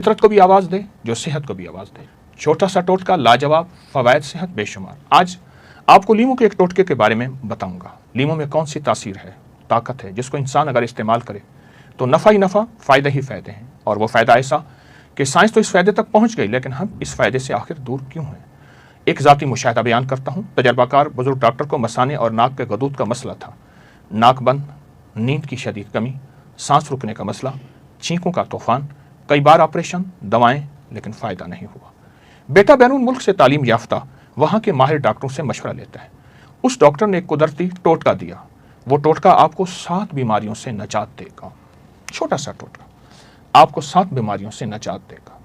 فطرت کو بھی آواز دے جو صحت کو بھی آواز دے. چھوٹا سا ٹوٹکا لاجواب، فوائد صحت بے شمار. آج آپ کو لیمو کے ایک ٹوٹکے کے بارے میں بتاؤں گا. لیمو میں کون سی تاثیر ہے، طاقت ہے، جس کو انسان اگر استعمال کرے تو نفع ہی نفع، فائدہ ہی فائدے ہیں. اور وہ فائدہ ایسا کہ سائنس تو اس فائدے تک پہنچ گئی، لیکن ہم اس فائدے سے آخر دور کیوں ہیں. ایک ذاتی مشاہدہ بیان کرتا ہوں. تجربہ کار بزرگ ڈاکٹر کو مثانے اور ناک کے غدود کا مسئلہ تھا. ناک بند، نیند کی شدید کمی، سانس رکنے کا مسئلہ، چھینکوں کا طوفان، کئی بار آپریشن، دوائیں، لیکن فائدہ نہیں ہوا. بیٹا بیرون ملک سے تعلیم یافتہ وہاں کے ماہر ڈاکٹروں سے مشورہ لیتا ہے. اس ڈاکٹر نے ایک قدرتی ٹوٹکا دیا. وہ ٹوٹکا آپ کو 7 بیماریوں سے نجات دے گا. چھوٹا سا ٹوٹکا آپ کو 7 بیماریوں سے نجات دے گا.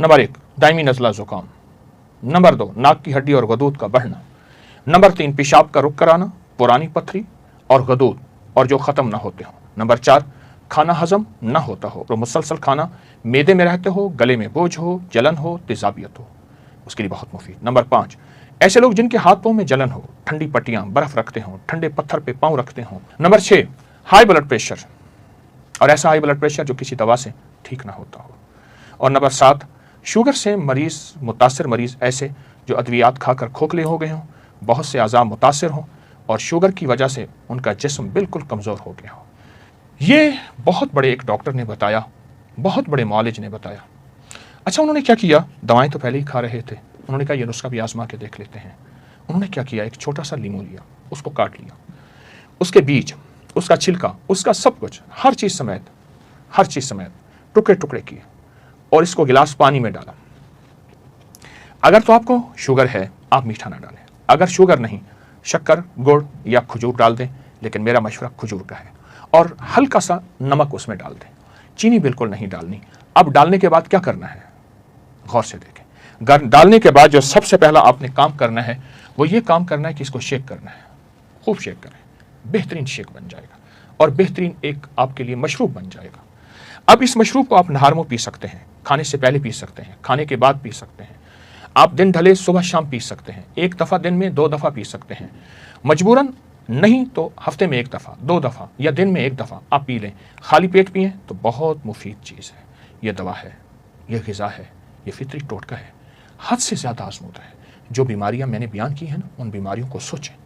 نمبر 1، دائمی نزلہ زکام. نمبر 2، ناک کی ہڈی اور غدود کا بڑھنا. نمبر 3، پیشاب کا رک کرانا، پرانی پتھری اور غدود اور جو ختم نہ ہوتے ہوں. نمبر 4، کھانا ہضم نہ ہوتا ہو، تو مسلسل کھانا معدے میں رہتے ہو، گلے میں بوجھ ہو، جلن ہو، تیزابیت ہو، اس کے لیے بہت مفید. نمبر 5، ایسے لوگ جن کے ہاتھ پاؤں میں جلن ہو، ٹھنڈی پٹیاں، برف رکھتے ہوں، ٹھنڈے پتھر پہ پاؤں رکھتے ہوں. نمبر 6، ہائی بلڈ پریشر، اور ایسا ہائی بلڈ پریشر جو کسی دوا سے ٹھیک نہ ہوتا ہو. اور نمبر 7، شوگر سے متاثر مریض ایسے جو ادویات کھا کر کھوکھلے ہو گئے ہوں، بہت سے اعضاء متاثر ہوں اور شوگر کی وجہ سے ان کا جسم بالکل کمزور ہو گیا ہو. یہ بہت بڑے ایک ڈاکٹر نے بتایا، بہت بڑے معالج نے بتایا. اچھا انہوں نے کیا کیا؟ دوائیں تو پہلے ہی کھا رہے تھے. انہوں نے کہا یہ نسخہ بھی آزما کے دیکھ لیتے ہیں. انہوں نے کیا کیا؟ ایک چھوٹا سا لیمو لیا، اس کو کاٹ لیا، اس کے بیج، اس کا چھلکا، اس کا سب کچھ، ہر چیز سمیت ٹکڑے ٹکڑے کیے اور اس کو گلاس پانی میں ڈالا. اگر تو آپ کو شوگر ہے آپ میٹھا نہ ڈالیں، اگر شوگر نہیں شکر، گڑ یا کھجور ڈال دیں، لیکن میرا مشورہ کھجور کا ہے. اور ہلکا سا نمک اس میں ڈال دیں، چینی بالکل نہیں ڈالنی. اب ڈالنے کے بعد کیا کرنا ہے؟ غور سے دیکھیں. ڈالنے کے بعد جو سب سے پہلا آپ نے کام کرنا ہے وہ یہ کام کرنا ہے کہ اس کو شیک کرنا ہے. خوب شیک کریں، بہترین شیک بن جائے گا اور بہترین ایک آپ کے لیے مشروب بن جائے گا. اب اس مشروب کو آپ نہار میں پی سکتے ہیں، کھانے سے پہلے پی سکتے ہیں، کھانے کے بعد پی سکتے ہیں. آپ دن ڈھلے صبح شام پی سکتے ہیں. ایک دفعہ دن میں 2 دفعہ پی سکتے ہیں. مجبوراً نہیں تو ہفتے میں 1 دفعہ، 2 دفعہ یا دن میں 1 دفعہ آپ پی لیں. خالی پیٹ پئیں تو بہت مفید چیز ہے. یہ دوا ہے، یہ غذا ہے، یہ فطری ٹوٹکا ہے، حد سے زیادہ آزمودہ ہے. جو بیماریاں میں نے بیان کی ہیں نا، ان بیماریوں کو سوچیں.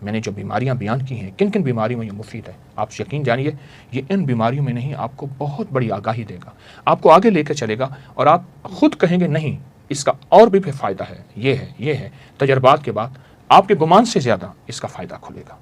میں نے جو بیماریاں بیان کی ہیں، کن کن بیماریوں میں یہ مفید ہے، آپ یقین جانیے یہ ان بیماریوں میں نہیں، آپ کو بہت بڑی آگاہی دے گا، آپ کو آگے لے کے چلے گا اور آپ خود کہیں گے نہیں اس کا اور بھی فائدہ ہے. یہ ہے تجربات کے بعد آپ کے گمان سے زیادہ اس کا فائدہ کھلے گا،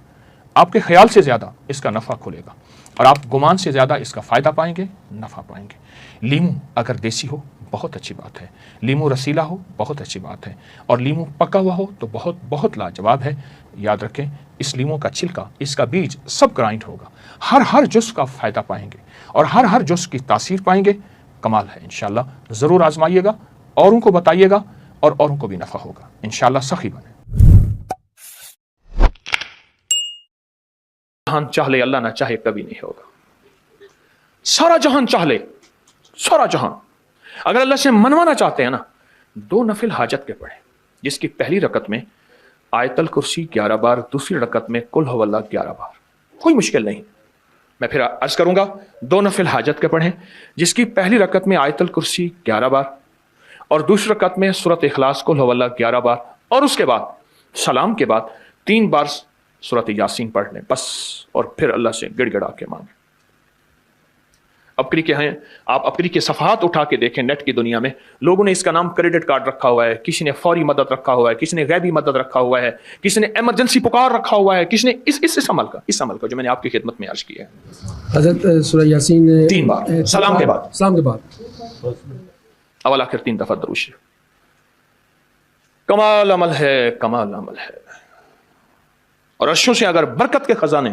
آپ کے خیال سے زیادہ اس کا نفع کھلے گا اور آپ گمان سے زیادہ اس کا فائدہ پائیں گے، نفع پائیں گے. لیمو اگر دیسی ہو بہت اچھی بات ہے، لیمو رسیلا ہو بہت اچھی بات ہے، اور لیمو پکا ہوا ہو تو بہت بہت لاجواب ہے. یاد رکھیں اس لیمو کا چھلکا، اس کا بیج سب گرائنڈ ہوگا. ہر جز کا فائدہ پائیں گے اور ہر جز کی تاثیر پائیں گے. کمال ہے. انشاءاللہ ضرور آزمائیے گا، اوروں کو بتائیے گا اور اوروں کو بھی نفع ہوگا. انشاءاللہ سخی بنے. جہان چاہ لے اللہ نہ چاہے کبھی نہیں ہوگا. سارا جہان چاہ لے، سارا جہان اگر اللہ سے منوانا چاہتے ہیں نا، 2 نفل حاجت کے پڑھیں، جس کی پہلی رکعت میں آیت الکرسی 11 بار، دوسری رکعت میں قل هو اللہ 11 بار. کوئی مشکل نہیں. میں پھر عرض کروں گا، 2 نفل حاجت کے پڑھیں جس کی پہلی رکعت میں آیت الکرسی 11 بار اور دوسری رکعت میں سورۃ اخلاص قل هو اللہ 11 بار، اور اس کے بعد سلام کے بعد 3 بار سورۃ یاسین پڑھ لیں بس. اور پھر اللہ سے گڑ گڑا کے مانگیں. اپکری کے ہیں، آپ اپکری کے صفحات اٹھا کے دیکھیں. نیٹ کی دنیا میں لوگوں نے اس کا نام کریڈٹ کارڈ رکھا ہوا ہے، کسی نے فوری مدد رکھا ہوا ہے، کسی نے غیبی مدد رکھا ہوا ہے، کسی نے ایمرجنسی پکار رکھا ہوا ہے، کسی نے اس عمل کا جو میں نے آپ کی خدمت میں عرض کیا ہے. حضرت سورہ یاسین 3 بار سلام کے بعد اول آخر 3 دفعہ درود شریف. کمال عمل ہے، کمال عمل ہے. اور عرشوں سے اگر برکت کے خزانے،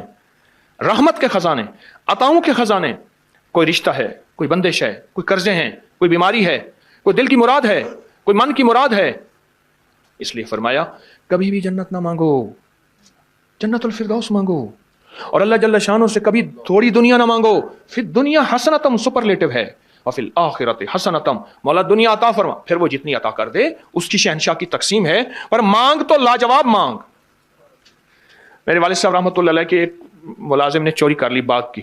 رحمت کے خزانے، عطاؤں کے خزانے، کوئی رشتہ ہے، کوئی بندش ہے، کوئی قرضے ہیں، کوئی بیماری ہے، کوئی دل کی مراد ہے، کوئی من کی مراد ہے، اس لیے فرمایا کبھی بھی جنت نہ مانگو، جنت الفردوس مانگو. اور اللہ جل شانہ سے کبھی تھوڑی دنیا نہ مانگو. فی الدنیا حسنتم سپرلیٹو ہے، اور فی الآخرت حسنتم، مولا دنیا عطا فرما، پھر وہ جتنی عطا کر دے اس کی شہنشاہ کی تقسیم ہے، پر مانگ تو لاجواب مانگ. میرے والد صاحب رحمۃ اللہ علیہ کے ایک ملازم نے چوری کر لی باغ کی.